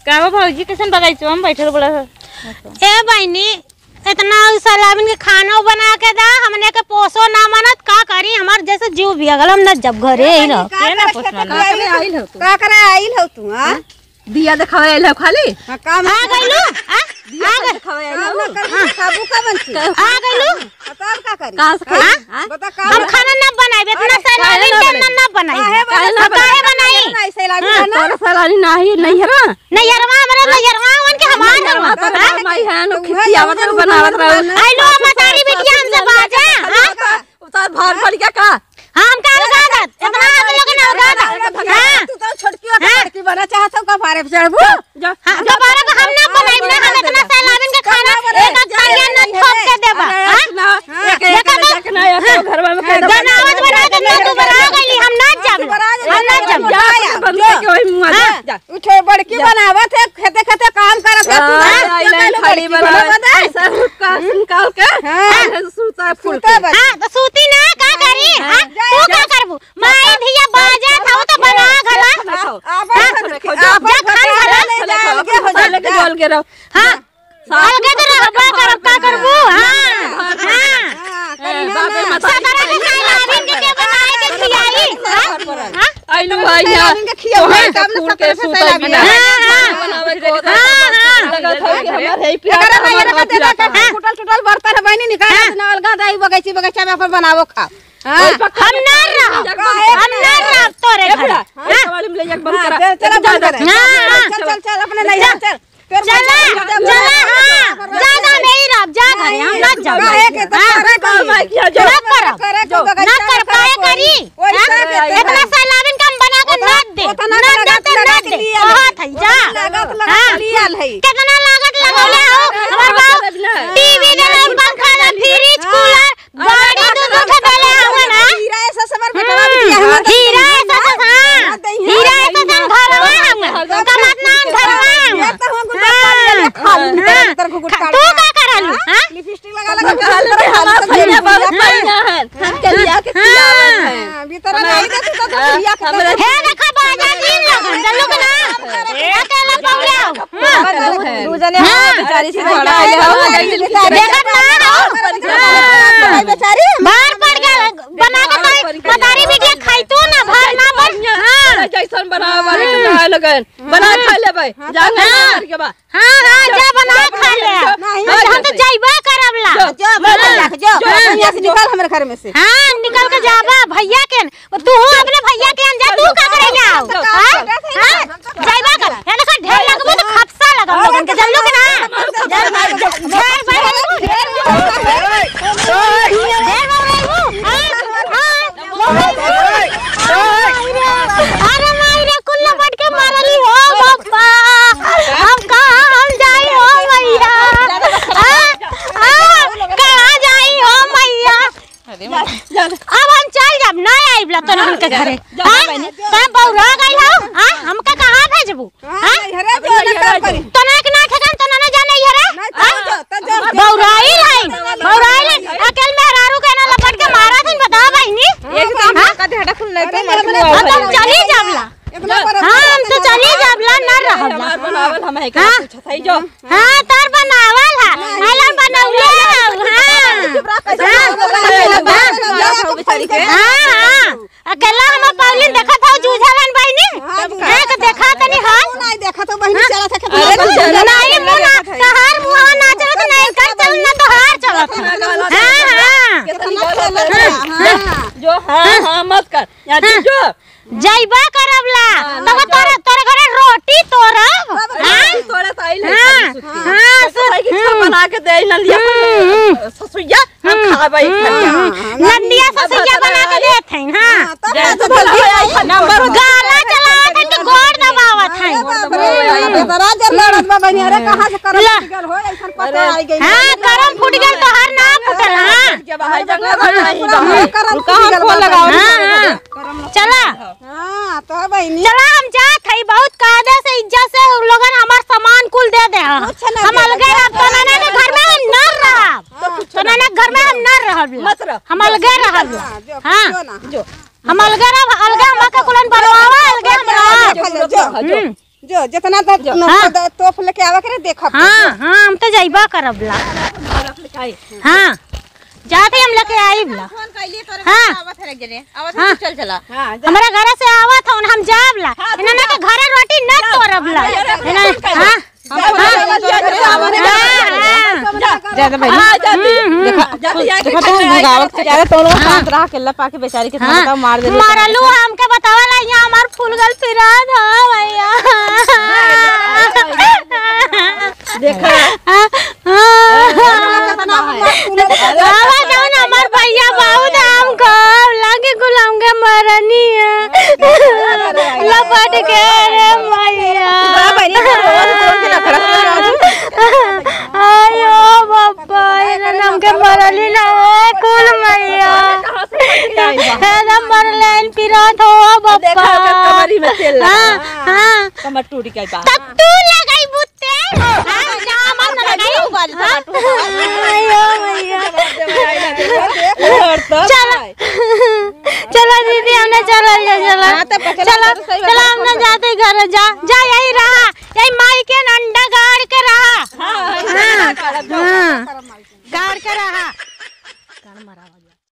का भौजी कैसन बगैचो हम बैठल बड़ा ए बहनी इतना सलाबिन के खाना बना के दा हमने के पोसो ना मानत का करी हमार जैसे जीव भी अगल हम न जब घरे ही ना केना पोसवाना का करे आइल हो तू हां दिया दिखावे आइल हो खाली हां काम आ गइलू दिया दिखावे आइल हो काबू का बनती आ गइलू तब का करी का से बता का हम खाना ना बनाइबे इतना सलाबिन के ना बनाई काहे बनाई ऐसे लागी ना तोरा सलानी नाही नहीं है ना नहीं यारवा हमरे नहीं यारवा उनके हमार माई है नो खियावत बनावत रहो आइलो मतारी बिटिया हमसे बाजा हां उतार भार पड़ गया का हम का लगात इतना हम लोग ना लगात हां तू तो छोटकी लड़की बना चाहत हो का फारे पे चढ़बू दोबारा को हम ना बनाई ना हम इतना सलाबिन के खाना एक खाया ना ठोक के देबा हां एक ना या घर में बनावत बना के ना तू बना गईली हम ना जब बंदे के वही मुंह जा उठे बड़की बनावत है खेते खेते काम करत है तू खड़ी बना ऐसा का निकाल के सूता फूल के हां तो सूती ना का करी हां तू का करबू माई धिया बाजा था तो बना घला जा खान घला लेके जल के रहो हां अलगे तो रहबा करब का करबू हां बाबे माता सदरा के सलाबिन के बनाए के खियाई हां आइलू भैया इनके खियावे काम फूल के सूता बिना बनावे को लगा था कि हमार है प्यार टूटल टूटल बर्तन है बहनी निकाल ना अलगा दाई बगीचा में अपन बनावो खा हम ना रह तोरे घर वाली में ले जाके बंद करा चल चल अपने नहीं चल चला हां ज्यादा नहीं रह जा घर हम ना जाओ ना कर पाए करी इतना सलाबिन कम बना के ना दे बहुत है जा कितना लागत लगौले हो हमर बाप टीवी दे पंखा ना फ्रिज कूलर गाड़ी दूध उठा देले हो ना हीरा ऐसा समर बेटवा बिटिया हम हीरा ऐसा हीरा ऐसा घरवा हम कमात ना घरवा तू का करलू हां लिपस्टिक लगा हमार भैया बाबा भैया है हम के लिया के खियावत है भीतर नहीं दे तू तो लिया के हे देखा बाजा दिन लगन चलो के ना अकेला पौड़िया दू जने बेचारी से झगड़ा आइले हो देखत ना हो बेचारी बाहर पड़ गया बना के मतारी बिटिया खाई तू ना भर ना भर हां जैसन बनावे वाले के बनाए लगन बना खा लेबै जा घर के बा हां जा बना खा ले हम तो जाइबा करबला जो यहाँ से निकाल हमारे घर में से हां निकल के जाबा भैया के तू अपने भैया के जा तू का करे ले आओ हां जाइबा कर है ना ढेर लगबो तो खपसा लगा लोगन के चल लोग ना अरे मायरे कुल्ला पट के मारली हो बाबा हम कहां हम जाई हो मैया कहां जाई हो मैया अब हम चल जब ना आइबला तो हम के घरे हां बौरा गई हो हां हमका कहां भेजबू हां तो ना के ना ठगन तो ना जाने हरे बौराई लाइन अकेल में हरारू के ना लपट के मारा थी बता बहनी एकदम का ढेड़ा खुल नहीं तो हम चली जाबला हां हम तो चली जाबला ना रहबला हमार बनावल हम है का पूछत है जो हां तार बनावल है आलन बनौले बेचारी के हां अकेला हम पौलिन देखत हो जूझलन बहनी एक देखा तनी हां नहीं देखा तो बहनी चला था नहीं मुना तहार मुंह ना चलत नहीं कर चल ना तो हार चलत हां जो हां मत कर या जो जाइबा करबला तब तोरे घरे रोटी तोरब हां तोड़ा ताइल हां सही के बना के दे न लिया ससुइया हम खाबै नंदिया ससुइया बना के देत हैं हां नंबर गाना चलावत है कि गोड़ दबावत है बेतरा जर लड़त बा बहनी अरे कहां से कर गल हो ऐसा पता आई गई हां करम फूट गल तो हर ना फुटल हां जब हाय जगह नहीं करम कहां फोन लगाओ चला हां तो बहनी चला हम जात है बहुत कायदे से इज्जत से लोगन हमार सामान कुल दे दे हम अलगे रह तो नाना के घर में हम न रहब तो नाना घर में हम न रहब मत रह हम अलगे रहब हां जो हम अलगा हम का कुलन बनवावा अलगा हमरा जो जितना तोफ लेके आवा करे देखब। हां हम तो जाइबा करबला। हां जाते हम लेके आइबला। फोन कइली तोरे हाँ। आवत है जने आवत चल चला। हमारा घर से आवत हन हम जाबला इना के घरे रोटी न तोरबला। हां ज्यादा भाई देखो तुम भगावत के ज्यादा तो लोग शांत रहा के लपा के बेचारी के थाना मार दे मारलू हमके बतावला यहां हमार फूल गल फिरात हां भैया। देखो आवा जाओ ना हमार भैया बहुत हम को लागे गुलाम के मरनी है लपट के रे भैया। आयो बाबा इना के मरली ना कुल मैया एकदम मरलेन फिरात हो बाबा। कमरी में तेल हां हां कमर टूट गई बा तू लगाई बुते हां जा मन लगाई